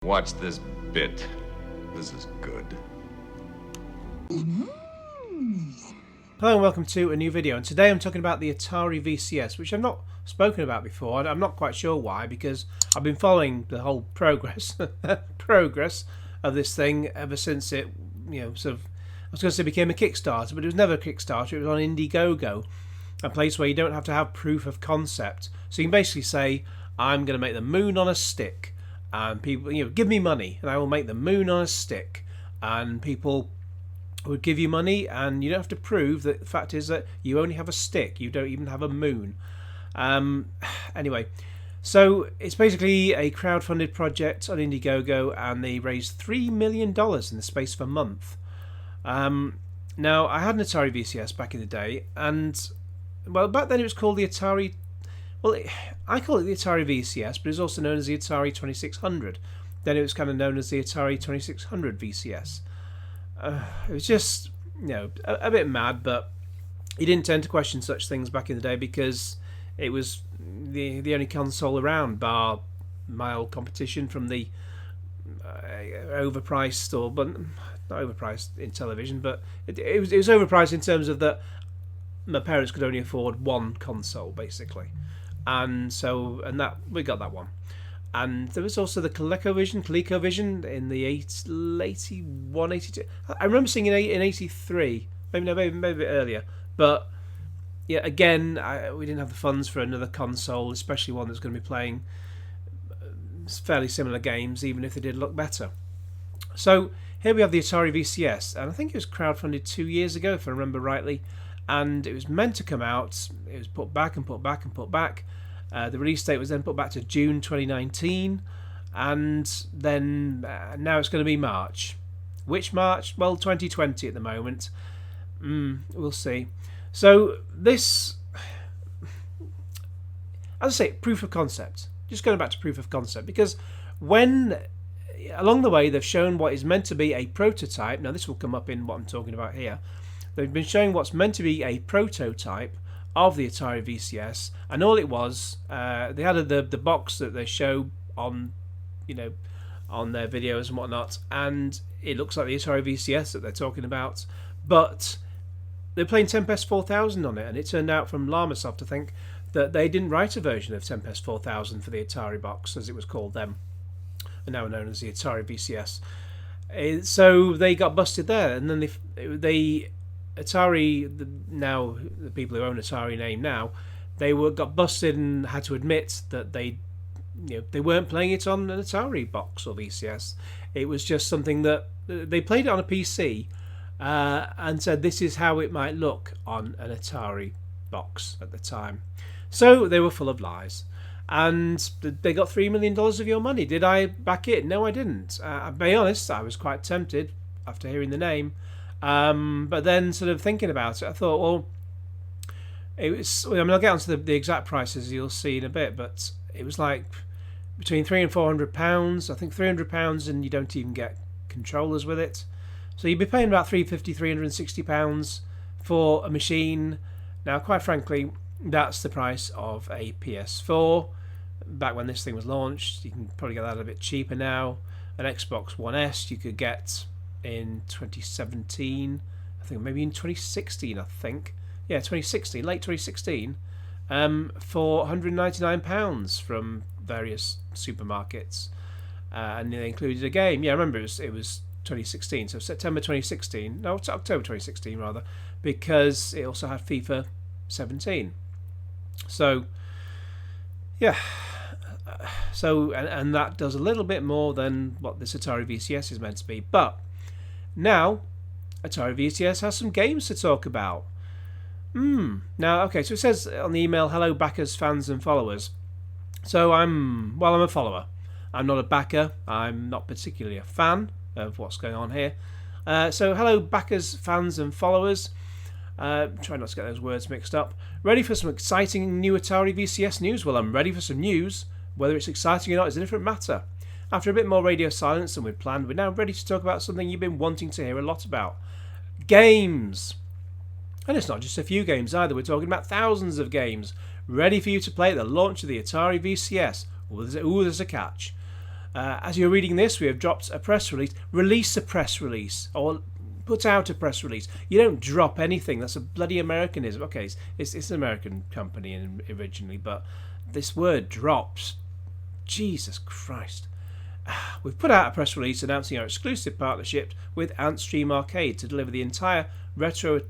Watch this bit. This is good. Hello and welcome to a new video, and today I'm talking about the Atari VCS, which I've not spoken about before. I'm not quite sure why, because I've been following the whole progress of this thing ever since it, sort of, I was going to say became a Kickstarter, but it was never a Kickstarter. It was on Indiegogo, a place where you don't have to have proof of concept. So you can basically say, I'm going to make the moon on a stick, and people, give me money, and I will make the moon on a stick, and people would give you money, and you don't have to prove that. The fact is that you only have a stick, you don't even have a moon. Anyway, so it's basically a crowdfunded project on Indiegogo, and they raised $3 million in the space of a month. Now, I had an Atari VCS back in the day, and well, back then it was called the Atari. Well, I call it the Atari VCS, but it's also known as the Atari 2600. Then it was kind of known as the Atari 2600 VCS. It was just, a bit mad, but you didn't tend to question such things back in the day because it was the only console around, bar mild competition from the overpriced, but not overpriced in television, but it was overpriced in terms of that my parents could only afford one console, basically. And that we got that one. And there was also the ColecoVision in the 81, 82. I remember seeing it in 83, maybe a bit earlier. But yeah, again, we didn't have the funds for another console, especially one that's going to be playing fairly similar games, even if they did look better. So here we have the Atari VCS, and I think it was crowdfunded 2 years ago, if I remember rightly. And it was meant to come out. It was put back and put back and put back. The release date was then put back to June 2019, and then now it's going to be March. Which March? Well, 2020 at the moment. We'll see. So this, as I say, proof of concept. Just going back to proof of concept, because when along the way they've shown what is meant to be a prototype. Now this will come up in what I'm talking about here. They've been showing what's meant to be a prototype of the Atari VCS, and all it was, they had the box that they show on, on their videos and whatnot, and it looks like the Atari VCS that they're talking about, but they're playing Tempest 4000 on it, and it turned out from Llamasoft, I think, that they didn't write a version of Tempest 4000 for the Atari box, as it was called then, and now known as the Atari VCS. So they got busted there, and then they Atari, now the people who own Atari name now, they got busted and had to admit that they weren't playing it on an Atari box or VCS. It was just something that they played it on a PC and said this is how it might look on an Atari box at the time. So they were full of lies, and they got $3 million of your money. Did I back it? No, I didn't. I'll be honest, I was quite tempted after hearing the name. But then sort of thinking about it, I thought, well, I'll get onto the exact prices you'll see in a bit, but it was like between £300 and £400. I think £300, and you don't even get controllers with it. So you'd be paying about £350, £360 for a machine. Now, quite frankly, that's the price of a PS4. Back when this thing was launched, you can probably get that a bit cheaper now. An Xbox One S you could get in 2017, I think, maybe in 2016, I think. Yeah, 2016, late 2016, for £199 from various supermarkets, and they included a game. Yeah, I remember it was 2016, so September 2016, no, it's October 2016 rather, because it also had FIFA 17. So, yeah. So, and that does a little bit more than what this Atari VCS is meant to be, but now, Atari VCS has some games to talk about. Now, okay, so it says on the email, hello backers, fans and followers. So I'm a follower. I'm not a backer. I'm not particularly a fan of what's going on here. So hello backers, fans and followers. Try not to get those words mixed up. Ready for some exciting new Atari VCS news? Well, I'm ready for some news. Whether it's exciting or not is a different matter. After a bit more radio silence than we'd planned, we're now ready to talk about something you've been wanting to hear a lot about. Games! And it's not just a few games either, we're talking about thousands of games ready for you to play at the launch of the Atari VCS. Ooh, there's a catch. As you're reading this, we have dropped a press release. Release a press release, or put out a press release. You don't drop anything. That's a bloody Americanism. Okay, it's an American company originally, but this word drops. Jesus Christ. We've put out a press release announcing our exclusive partnership with Antstream Arcade to deliver the entire retro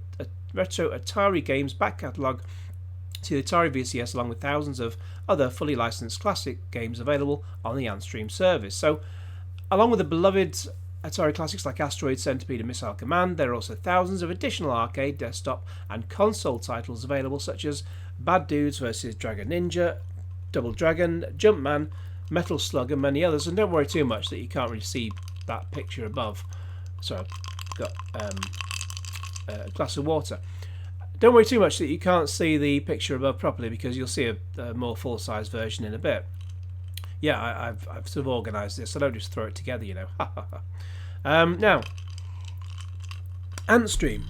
Atari games back catalogue to the Atari VCS, along with thousands of other fully licensed classic games available on the Antstream service. So, along with the beloved Atari classics like Asteroids, Centipede and Missile Command, there are also thousands of additional arcade, desktop and console titles available, such as Bad Dudes vs Dragon Ninja, Double Dragon, Jumpman, Metal Slug and many others. And don't worry too much that you can't really see that picture above. So I've got a glass of water. Don't worry too much that you can't see the picture above properly, because you'll see a more full-size version in a bit. Yeah, I've sort of organised this. I don't just throw it together, you know. Now, Antstream.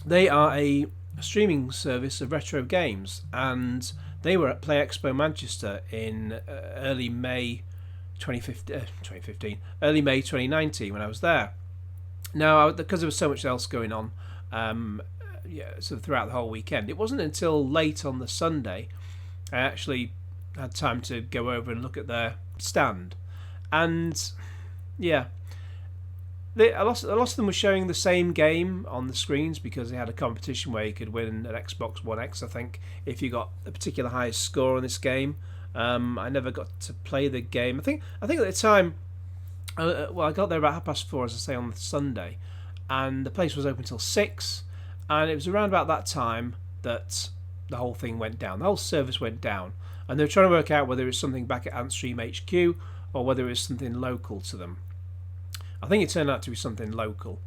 They are a streaming service of retro games, and they were at Play Expo Manchester in early May 2015, early May 2019 when I was there. Now, because there was so much else going on, sort of throughout the whole weekend, it wasn't until late on the Sunday I actually had time to go over and look at their stand. And yeah, a lot of them were showing the same game on the screens, because they had a competition where you could win an Xbox One X, I think, if you got a particular highest score on this game. I never got to play the game. I think at the time, I got there about 4:30, as I say, on the Sunday, and the place was open till 6, and it was around about that time that the whole thing went down. The whole service went down, and they were trying to work out whether it was something back at Antstream HQ or whether it was something local to them. I think it turned out to be something local,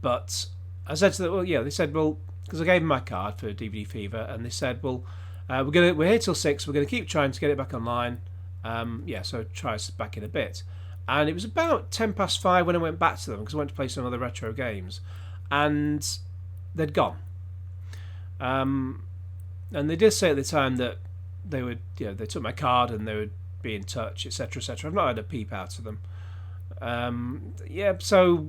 but I said to them, they said, because I gave them my card for DVD Fever, and they said, we're here till 6. We're going to keep trying to get it back online. So try us back in a bit. And it was about 5:10 when I went back to them, because I went to play some other retro games, and they'd gone. And they did say at the time that they would, they took my card and they would be in touch, etc., etc. I've not had a peep out of them. So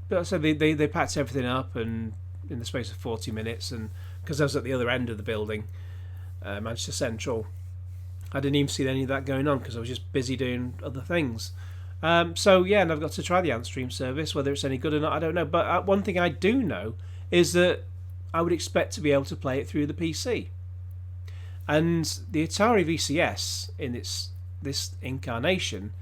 they packed everything up, and in the space of 40 minutes, and because I was at the other end of the building, Manchester Central, I didn't even see any of that going on because I was just busy doing other things. And I've got to try the Antstream service. Whether it's any good or not, I don't know. But one thing I do know is that I would expect to be able to play it through the PC. And the Atari VCS in this incarnation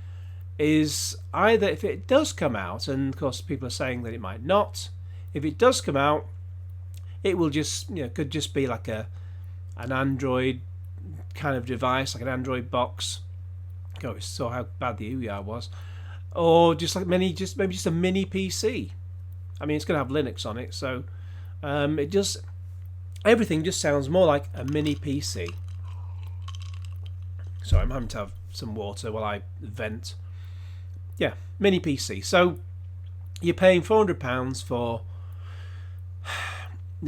is either, if it does come out, and of course people are saying that it might not, if it does come out, it will just, could just be like an Android kind of device, like an Android box. God, we saw how bad the UER was. Or just like maybe just a mini PC. I mean, it's going to have Linux on it, so everything just sounds more like a mini PC. Sorry, I'm having to have some water while I vent. Yeah, mini PC. So you're paying £400 for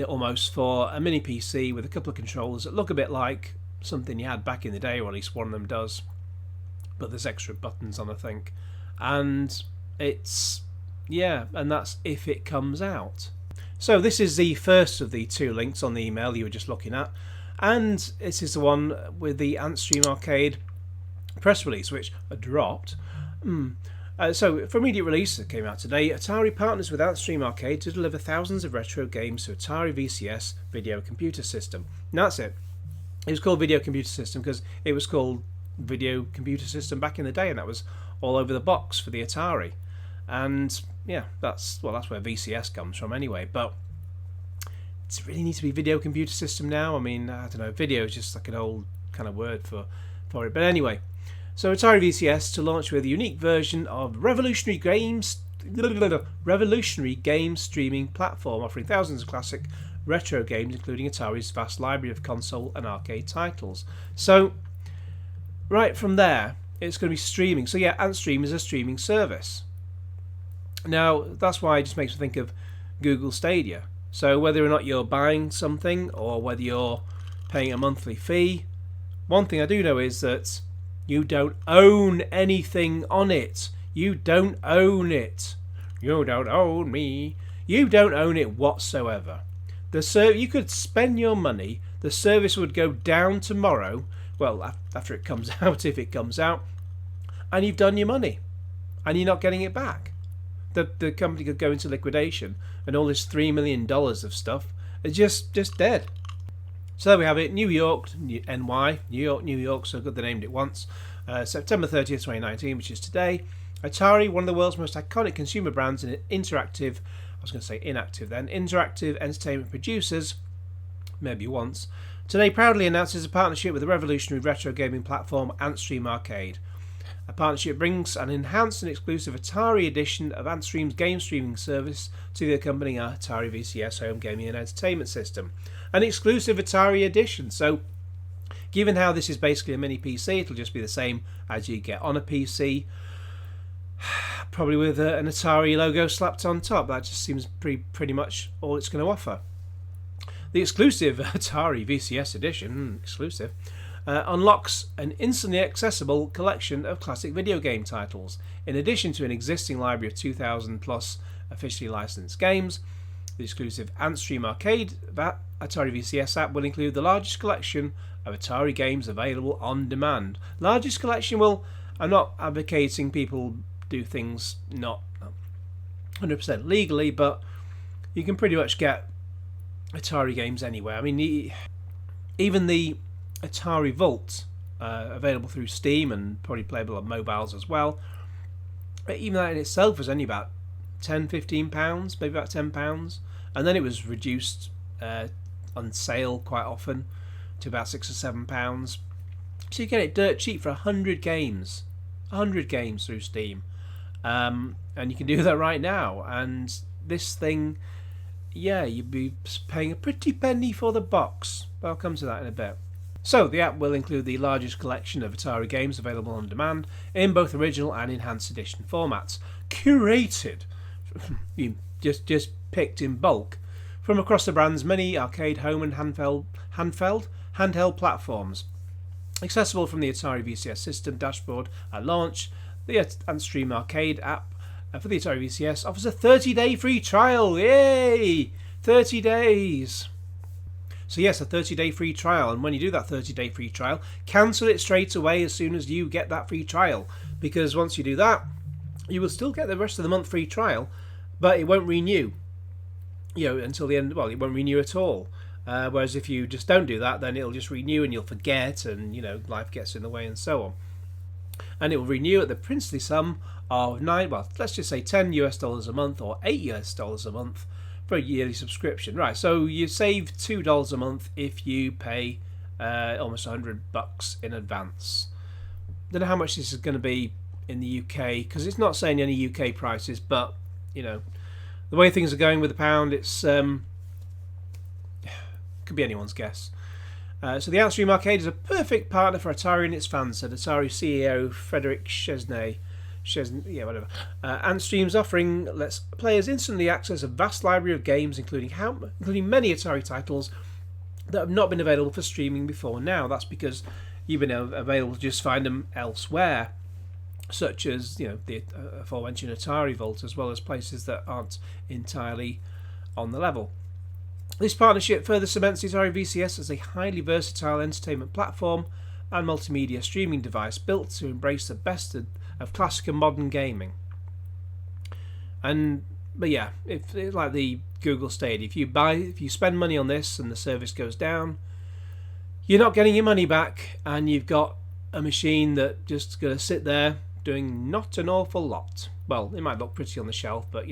almost for a mini PC with a couple of controllers that look a bit like something you had back in the day, or at least one of them does. But there's extra buttons on, I think. And it's, and that's if it comes out. So this is the first of the two links on the email you were just looking at. And this is the one with the Antstream Arcade press release, which I dropped. So for immediate release, it came out today, Atari partners with Antstream Arcade to deliver thousands of retro games to Atari VCS video computer system. And that's it. It was called Video Computer System because it was called Video Computer System back in the day, and that was all over the box for the Atari. And that's where VCS comes from anyway. But does it really need to be Video Computer System now? I mean, I don't know. Video is just like an old kind of word for it. But anyway, so Atari VCS to launch with a unique version of revolutionary game streaming platform, offering thousands of classic retro games, including Atari's vast library of console and arcade titles. So right from there, it's going to be streaming. So Antstream is a streaming service. Now that's why it just makes me think of Google Stadia. So whether or not you're buying something or whether you're paying a monthly fee, one thing I do know is that You don't own anything on it. You don't own it. You don't own me. You don't own it whatsoever. You could spend your money. The service would go down tomorrow. Well, after it comes out, if it comes out, and you've done your money, and you're not getting it back. The company could go into liquidation, and all this $3 million of stuff is just dead. So there we have it. New York, NY, New York. So good they named it once. September 30th, 2019, which is today. Atari, one of the world's most iconic consumer brands in interactive. I was going to say inactive then. Interactive entertainment producers. Maybe once. Today proudly announces a partnership with the revolutionary retro gaming platform Antstream Arcade. A partnership brings an enhanced and exclusive Atari edition of Antstream's game streaming service to the accompanying Atari VCS home gaming and entertainment system. An exclusive Atari edition. So, given how this is basically a mini PC, it'll just be the same as you get on a PC. Probably with an Atari logo slapped on top. That just seems pretty much all it's going to offer. The exclusive Atari VCS edition, exclusive, unlocks an instantly accessible collection of classic video game titles. In addition to an existing library of 2,000 plus officially licensed games, the exclusive Antstream Arcade Atari VCS app will include the largest collection of Atari games available on demand. Largest collection, well, I'm not advocating people do things not 100% legally, but you can pretty much get Atari games anywhere. I mean, even the Atari Vault, available through Steam and probably playable on mobiles as well, even that in itself was only about £10-15, maybe about £10, and then it was reduced on sale quite often to about £6 or £7. So you get it dirt cheap for 100 games through Steam, and you can do that right now. And this thing, yeah, you'd be paying a pretty penny for the box, but I'll come to that in a bit. So the app will include the largest collection of Atari games available on demand in both original and enhanced edition formats, curated, just picked in bulk from across the brand's many arcade, home and handheld platforms. Accessible from the Atari VCS system dashboard at launch, the Antstream Arcade app for the Atari VCS offers a 30-day free trial. Yay! 30 days. So yes, a 30-day free trial, and when you do that 30-day free trial, cancel it straight away as soon as you get that free trial, because once you do that, you will still get the rest of the month free trial, but it won't renew, until the end. Well, it won't renew at all. Whereas if you just don't do that, then it'll just renew and you'll forget, and life gets in the way and so on. And it will renew at the princely sum of let's just say $10 a month or $8 a month for a yearly subscription. Right, so you save $2 a month if you pay almost $100 in advance. Don't know how much this is going to be in the UK, because it's not saying any UK prices, but the way things are going with the pound, it's could be anyone's guess. So the Antstream Arcade is a perfect partner for Atari and its fans, said Atari CEO Frederick Chesney. Antstream's offering lets players instantly access a vast library of games, including many Atari titles that have not been available for streaming before now. That's because you've been available to just find them elsewhere, such as the aforementioned Atari Vault, as well as places that aren't entirely on the level. This partnership further cements the Atari VCS as a highly versatile entertainment platform and multimedia streaming device built to embrace the best of classic and modern gaming. But yeah, if like the Google Stadia, if you spend money on this and the service goes down, you're not getting your money back, and you've got a machine that just going to sit there doing not an awful lot. Well, it might look pretty on the shelf, but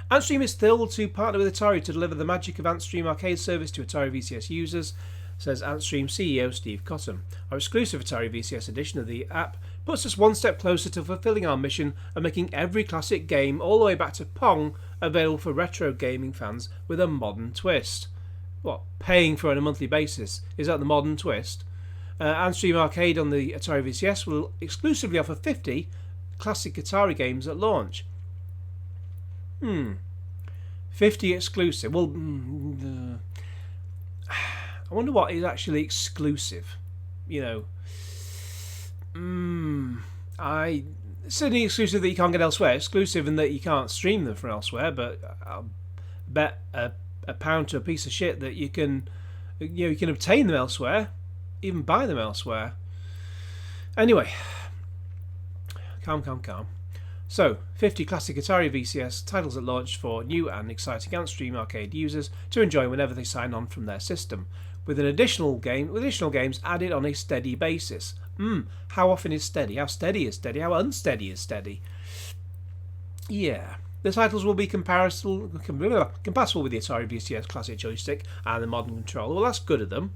Antstream is thrilled to partner with Atari to deliver the magic of Antstream Arcade service to Atari VCS users, says Antstream CEO Steve Cotton. Our exclusive Atari VCS edition of the app puts us one step closer to fulfilling our mission of making every classic game, all the way back to Pong, available for retro gaming fans with a modern twist. What, paying for it on a monthly basis? Is that the modern twist? Antstream Arcade on the Atari VCS will exclusively offer 50 classic Atari games at launch. 50 exclusive. Well, I wonder what is actually exclusive. Certainly exclusive that you can't get elsewhere. Exclusive in that you can't stream them from elsewhere. But I'll bet a pound to a piece of shit that you can obtain them elsewhere, even buy them elsewhere. Anyway, calm. So, 50 classic Atari VCS titles at launch for new and exciting Antstream arcade users to enjoy whenever they sign on from their system, with additional games added on a steady basis. How often is steady? How steady is steady? How unsteady is steady? Yeah. The titles will be compatible with the Atari VCS classic joystick and the modern controller. Well, that's good of them.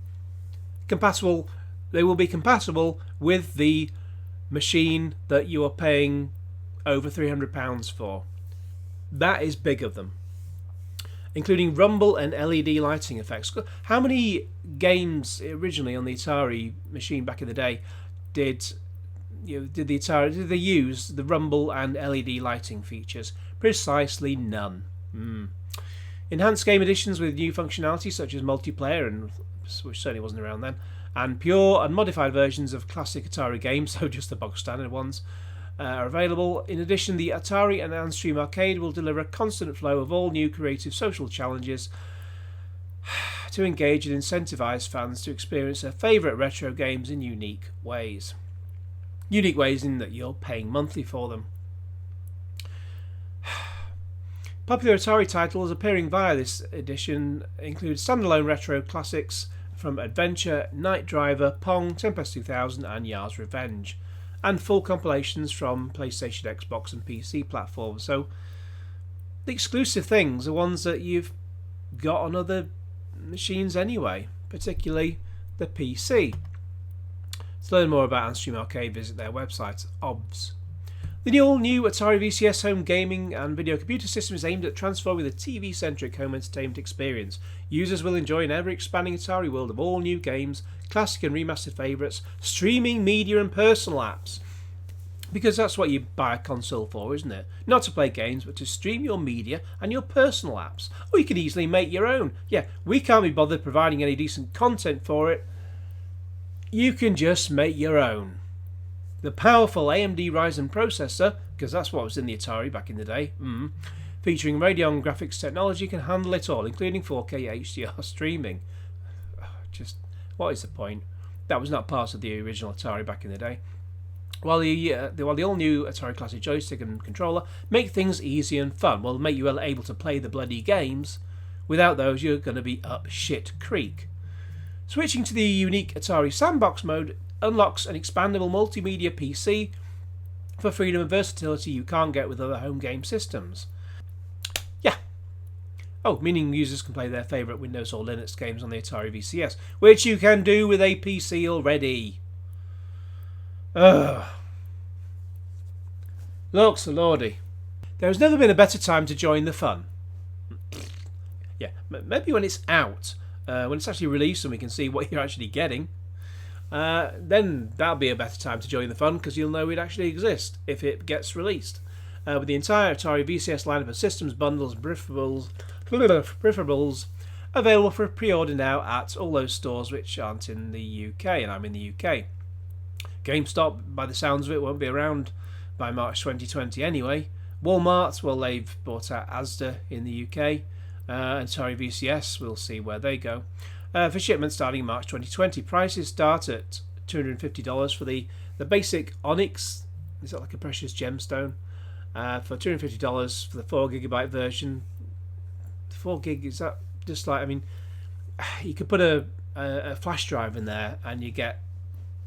They will be compatible with the machine that you are paying over £300 for. That is big of them. Including rumble and LED lighting effects. How many games originally on the Atari machine back in the day did they use the rumble and LED lighting features? Precisely none. Enhanced game editions with new functionality such as multiplayer, which certainly wasn't around then, and pure and modified versions of classic Atari games, so just the bog standard ones, are available. In addition, the Atari and Antstream arcade will deliver a constant flow of all new creative social challenges to engage and incentivize fans to experience their favourite retro games in unique ways. Unique ways in that you're paying monthly for them. Popular Atari titles appearing via this edition include standalone retro classics from Adventure, Night Driver, Pong, Tempest 2000 and Yar's Revenge, and full compilations from PlayStation, Xbox and PC platforms. So the exclusive things are ones that you've got on other machines anyway, particularly the PC. To learn more about Antstream Arcade, visit their website, OBS. The all-new Atari VCS home gaming and video computer system is aimed at transforming the TV-centric home entertainment experience. Users will enjoy an ever-expanding Atari world of all new games, classic and remastered favourites, streaming media and personal apps. Because that's what you buy a console for, isn't it? Not to play games, but to stream your media and your personal apps. Or you could easily make your own. Yeah, we can't be bothered providing any decent content for it. You can just make your own. The powerful AMD Ryzen processor, because that's what was in the Atari back in the day, featuring Radeon graphics technology, can handle it all, including 4K HDR streaming. Just, what is the point? That was not part of the original Atari back in the day. While the all-new Atari Classic joystick and controller make things easy and fun, will make you able to play the bloody games. Without those, you're going to be up shit creek. Switching to the unique Atari Sandbox mode unlocks an expandable multimedia PC for freedom and versatility you can't get with other home game systems. Yeah. Oh, meaning users can play their favourite Windows or Linux games on the Atari VCS, which you can do with a PC already. Looks lordy. There has never been a better time to join the fun. Yeah, maybe when it's out, when it's actually released and we can see what you're actually getting. Then that'll be a better time to join the fun because you'll know it actually exists if it gets released. With the entire Atari VCS lineup of systems, bundles, and peripherals available for pre-order now at all those stores which aren't in the UK, and I'm in the UK. GameStop, by the sounds of it, won't be around by March 2020 anyway. Walmart, well, they've bought out Asda in the UK. Atari VCS, we'll see where they go. For shipment starting in March 2020. Prices start at $250 for the basic Onyx. Is that like a precious gemstone? For $250 for the 4GB version. 4GB, is that just like, I mean, you could put a flash drive in there and you get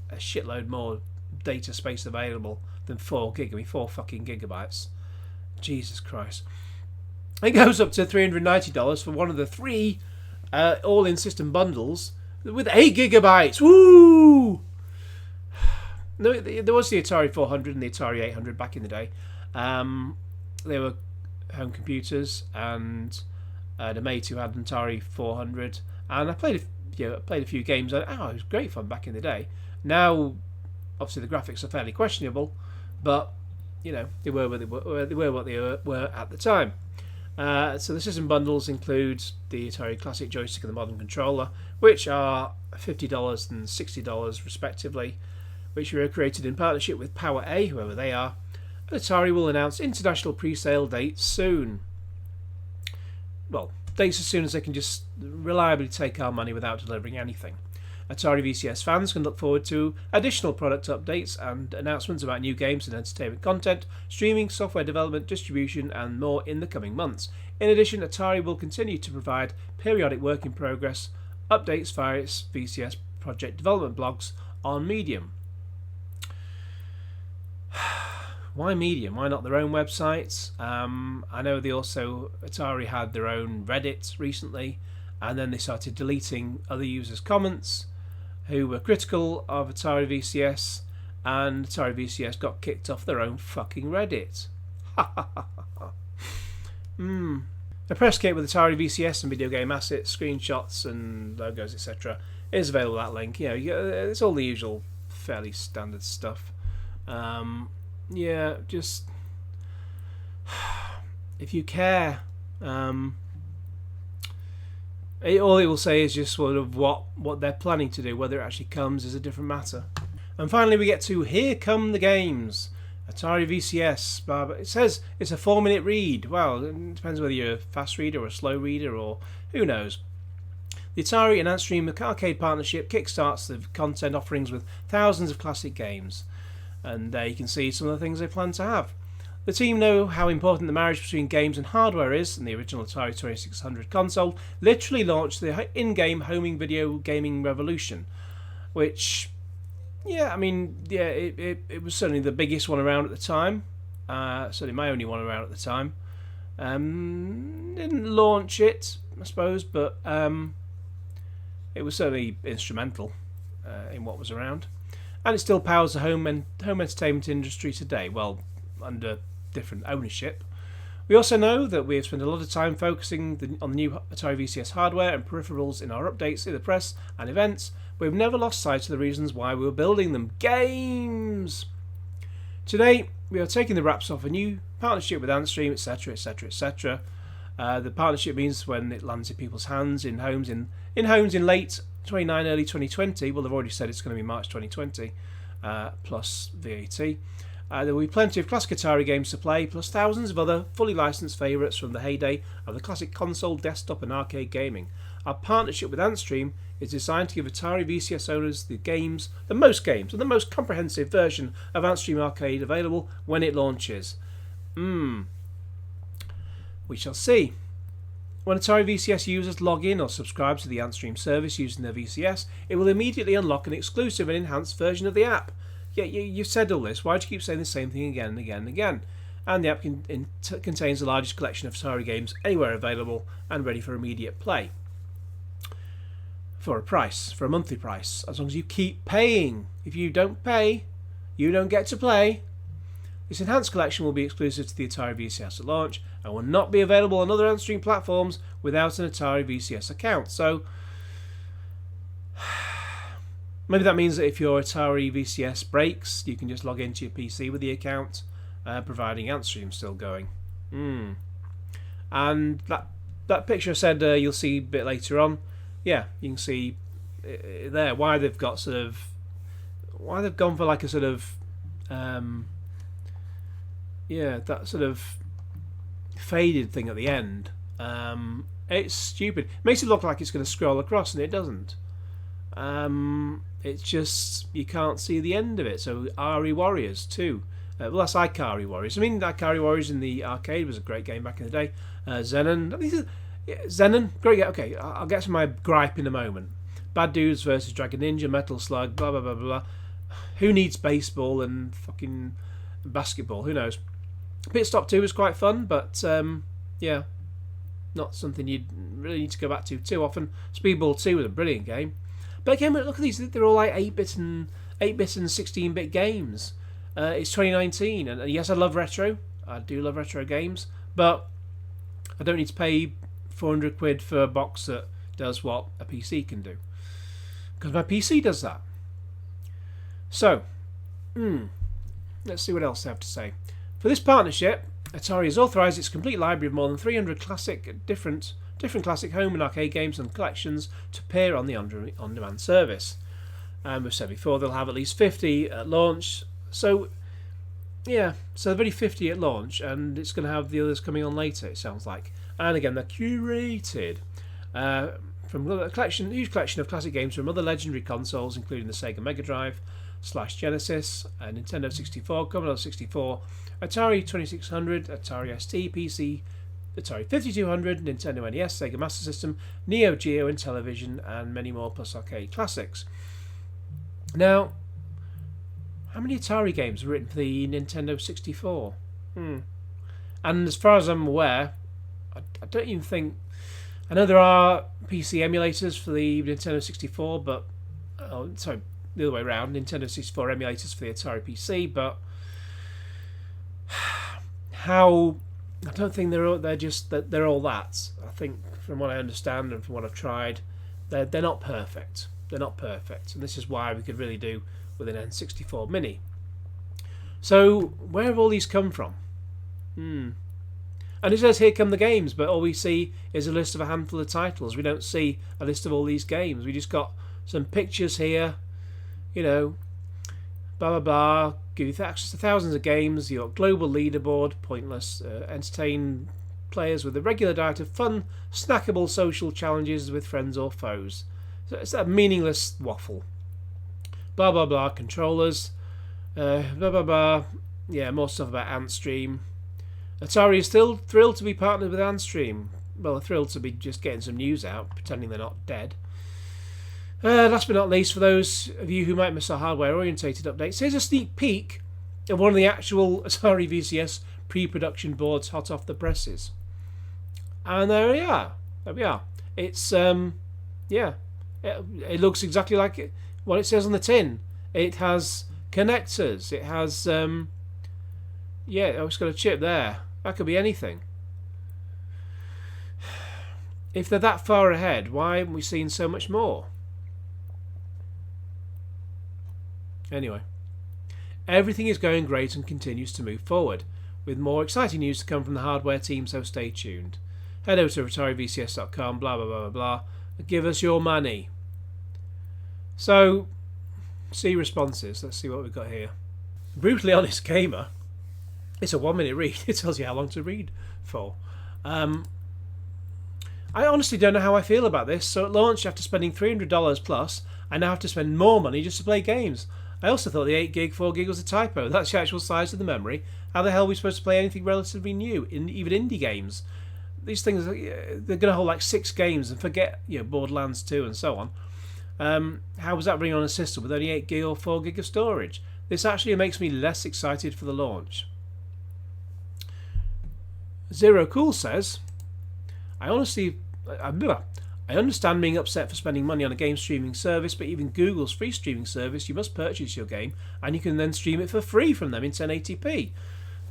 a shitload more data space available than 4GB. I mean, 4 fucking gigabytes. Jesus Christ. It goes up to $390 for one of the 3 all-in system bundles with 8 gigabytes. Woo! There was the Atari 400 and the Atari 800 back in the day. They were home computers, and the mate who had an Atari 400, and I played a few games. It was great fun back in the day. Now, obviously, the graphics are fairly questionable, but they were what they were at the time. So the system bundles include the Atari Classic joystick and the modern controller, which are $50 and $60 respectively, which were created in partnership with Power A, whoever they are. Atari will announce international pre-sale dates soon. Well, dates as soon as they can just reliably take our money without delivering anything. Atari VCS fans can look forward to additional product updates and announcements about new games and entertainment content, streaming, software development, distribution, and more in the coming months. In addition, Atari will continue to provide periodic work in progress updates via its VCS project development blogs on Medium. Why Medium? Why not their own websites? I know Atari had their own Reddit recently, and then they started deleting other users' comments who were critical of Atari VCS, and Atari VCS got kicked off their own fucking Reddit. The press kit with Atari VCS and video game assets, screenshots and logos, etc. is available at that link. It's all the usual fairly standard stuff. Just if you care, all it will say is just sort of what they're planning to do. Whether it actually comes is a different matter. And finally we get to Here Come the Games. Atari VCS. It says it's a 4-minute read. Well, it depends whether you're a fast reader or a slow reader or who knows. The Atari and Antstream arcade partnership kickstarts the content offerings with thousands of classic games. And there you can see some of the things they plan to have. The team know how important the marriage between games and hardware is, and the original Atari 2600 console literally launched the in-game homing video gaming revolution, which, it was certainly the biggest one around at the time, certainly my only one around at the time. Didn't launch it, I suppose, but it was certainly instrumental in what was around. And it still powers the home entertainment industry today, well, under different ownership. We also know that we have spent a lot of time focusing on the new Atari VCS hardware and peripherals in our updates in the press and events, but we've never lost sight of the reasons why we were building them. Games! Today, we are taking the wraps off a new partnership with Antstream, etc., etc., etc. The partnership means when it lands in people's hands, in homes in late 2019, early 2020, well, they've already said it's going to be March 2020, plus VAT. There will be plenty of classic Atari games to play, plus thousands of other fully licensed favourites from the heyday of the classic console, desktop and arcade gaming. Our partnership with Antstream is designed to give Atari VCS owners the most games, and the most comprehensive version of Antstream Arcade available when it launches. We shall see. When Atari VCS users log in or subscribe to the Antstream service using their VCS, it will immediately unlock an exclusive and enhanced version of the app. Yeah, you've said all this. Why do you keep saying the same thing again and again and again? And the app contains the largest collection of Atari games anywhere available and ready for immediate play. For a monthly price, as long as you keep paying. If you don't pay, you don't get to play. This enhanced collection will be exclusive to the Atari VCS at launch and will not be available on other Antstream platforms without an Atari VCS account. So maybe that means that if your Atari VCS breaks, you can just log into your PC with the account, providing Antstream's still going. And that picture I said you'll see a bit later on. Yeah, you can see there why they've gone for like a sort of that sort of faded thing at the end. It's stupid. It makes it look like it's going to scroll across, and it doesn't. It's just you can't see the end of it. So RE Warriors 2. Well, that's Ikari Warriors. I mean, Ikari Warriors in the arcade was a great game back in the day. Zenon. Zenon, great game. Okay, I'll get to my gripe in a moment. Bad Dudes versus Dragon Ninja, Metal Slug, blah blah blah blah. Who needs baseball and fucking basketball? Who knows? Pit Stop 2 was quite fun, but not something you'd really need to go back to too often. Speedball 2 was a brilliant game. But again, look at these. They're all like 8-bit and 16-bit games. It's 2019, and yes, I love retro. I do love retro games, but I don't need to pay 400 quid for a box that does what a PC can do, because my PC does that. So, let's see what else they have to say. For this partnership, Atari has authorised its complete library of more than 300 different classic home and arcade games and collections to appear on the on-demand service. And we've said before they'll have at least 50 at launch. So yeah, so they've only 50 at launch, and it's going to have the others coming on later, it sounds like. And again, they're curated from a huge collection of classic games from other legendary consoles, including the Sega Mega Drive / Genesis, Nintendo 64, Commodore 64, Atari 2600, Atari ST, PC, Atari 5200, Nintendo NES, Sega Master System, Neo Geo, and television, and many more, plus arcade classics. Now, how many Atari games were written for the Nintendo 64? And as far as I'm aware, I don't even think... I know there are PC emulators for the Nintendo 64, but... sorry, the other way around. Nintendo 64 emulators for the Atari PC, but... how... I don't think they're all that. I think, from what I understand and from what I've tried, they're not perfect. They're not perfect. And this is why we could really do with an N64 Mini. So, where have all these come from? And it says here come the games, but all we see is a list of a handful of titles. We don't see a list of all these games. We just got some pictures here, you know, blah blah blah, give you access to thousands of games, your global leaderboard, pointless, entertain players with a regular diet of fun, snackable social challenges with friends or foes. So it's that meaningless waffle. Blah blah blah, controllers, blah blah blah, yeah, more stuff about Antstream. Atari is still thrilled to be partnered with Antstream. Well, they're thrilled to be just getting some news out, pretending they're not dead. Last but not least, for those of you who might miss our hardware-orientated updates, here's a sneak peek of one of the actual Atari VCS pre-production boards hot off the presses. And there we are. There we are. It's, yeah, it looks exactly like what it says on the tin. It has connectors. It has, yeah, it's got a chip there. That could be anything. If they're that far ahead, why haven't we seen so much more? Anyway, everything is going great and continues to move forward, with more exciting news to come from the hardware team, so stay tuned. Head over to AtariVCS.com, blah blah blah blah blah, and give us your money. So, see responses. Let's see what we've got here. Brutally Honest Gamer. It's a 1-minute read. It tells you how long to read for. I honestly don't know how I feel about this. So at launch, after spending $300 plus, I now have to spend more money just to play games. I also thought the 8GB, 4GB was a typo. That's the actual size of the memory. How the hell are we supposed to play anything relatively new, even indie games? These things, they're going to hold like 6 games and forget, you know, Borderlands 2 and so on. How was that running on a system with only 8GB or 4GB of storage? This actually makes me less excited for the launch. Zero Cool says, I understand being upset for spending money on a game streaming service, but even Google's free streaming service, you must purchase your game and you can then stream it for free from them in 1080p.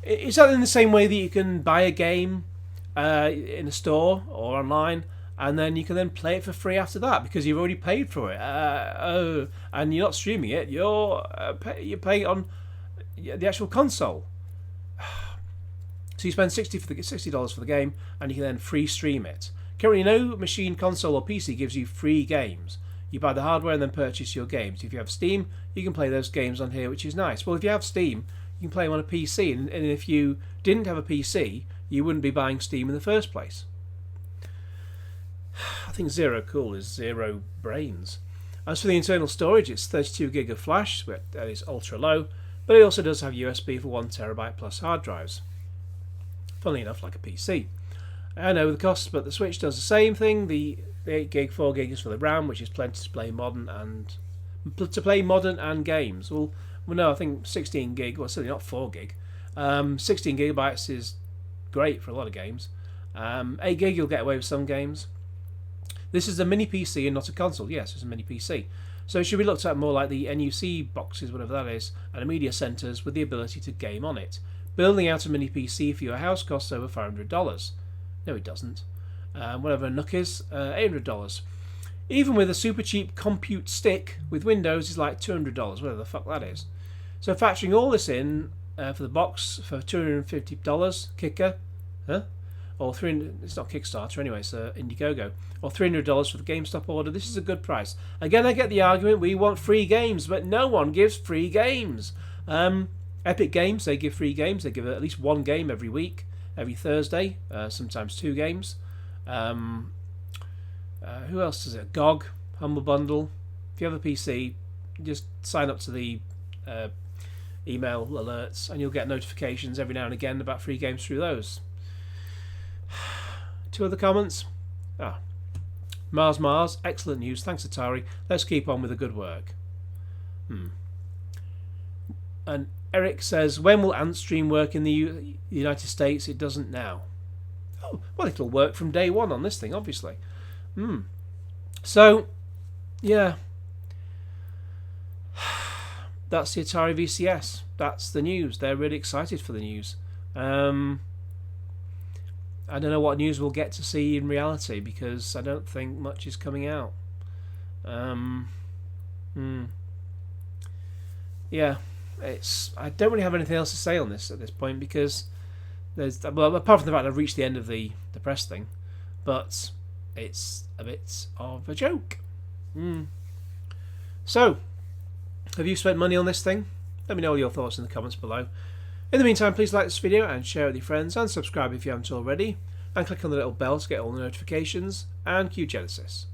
Is that in the same way that you can buy a game in a store or online and then you can then play it for free after that because you've already paid for it? And you're not streaming it, you're paying on the actual console. So you spend $60 for the game and you can then free stream it. Currently no machine, console or PC gives you free games. You buy the hardware and then purchase your games. If you have Steam, you can play those games on here, which is nice. Well, if you have Steam, you can play them on a PC, and if you didn't have a PC, you wouldn't be buying Steam in the first place. I think Zero Cool is zero brains. As for the internal storage, it's 32GB of flash, that is ultra low, but it also does have USB for 1TB plus hard drives. Funnily enough, like a PC. I know the costs, but the Switch does the same thing. The 8GB, 4GB is for the RAM, which is plenty to play modern and games. Well, no, I think 16GB. Well, certainly not 4GB. 16GB is great for a lot of games. 8GB you'll get away with some games. This is a mini PC and not a console. Yes, it's a mini PC. So it should be looked at more like the NUC boxes, whatever that is, and media centres with the ability to game on it. Building out a mini PC for your house costs over $500. No, it doesn't. Whatever a NUC is, $800. Even with a super cheap compute stick with Windows is like $200, whatever the fuck that is. So factoring all this in for the box for $250, kicker, huh? or $300. It's not Kickstarter anyway, it's Indiegogo, or $300 for the GameStop order. This is a good price. Again, I get the argument we want free games, but no one gives free games. Epic Games, they give free games. They give at least one game every week, every Thursday, sometimes 2 games. Who else does it? GOG, Humble Bundle. If you have a PC, just sign up to the email alerts and you'll get notifications every now and again about free games through those. 2 other comments. Mars, excellent news. Thanks, Atari. Let's keep on with the good work. And Eric says, when will Antstream work in the United States? It doesn't now. Oh, well, it'll work from day one on this thing, obviously. So, yeah. That's the Atari VCS. That's the news. They're really excited for the news. I don't know what news we'll get to see in reality because I don't think much is coming out. Yeah, I don't really have anything else to say on this at this point because apart from the fact I've reached the end of the press thing, but it's a bit of a joke. So, have you spent money on this thing? Let me know your thoughts in the comments below. In the meantime, please like this video and share it with your friends, and subscribe if you haven't already, and click on the little bell to get all the notifications, and cue Genesis.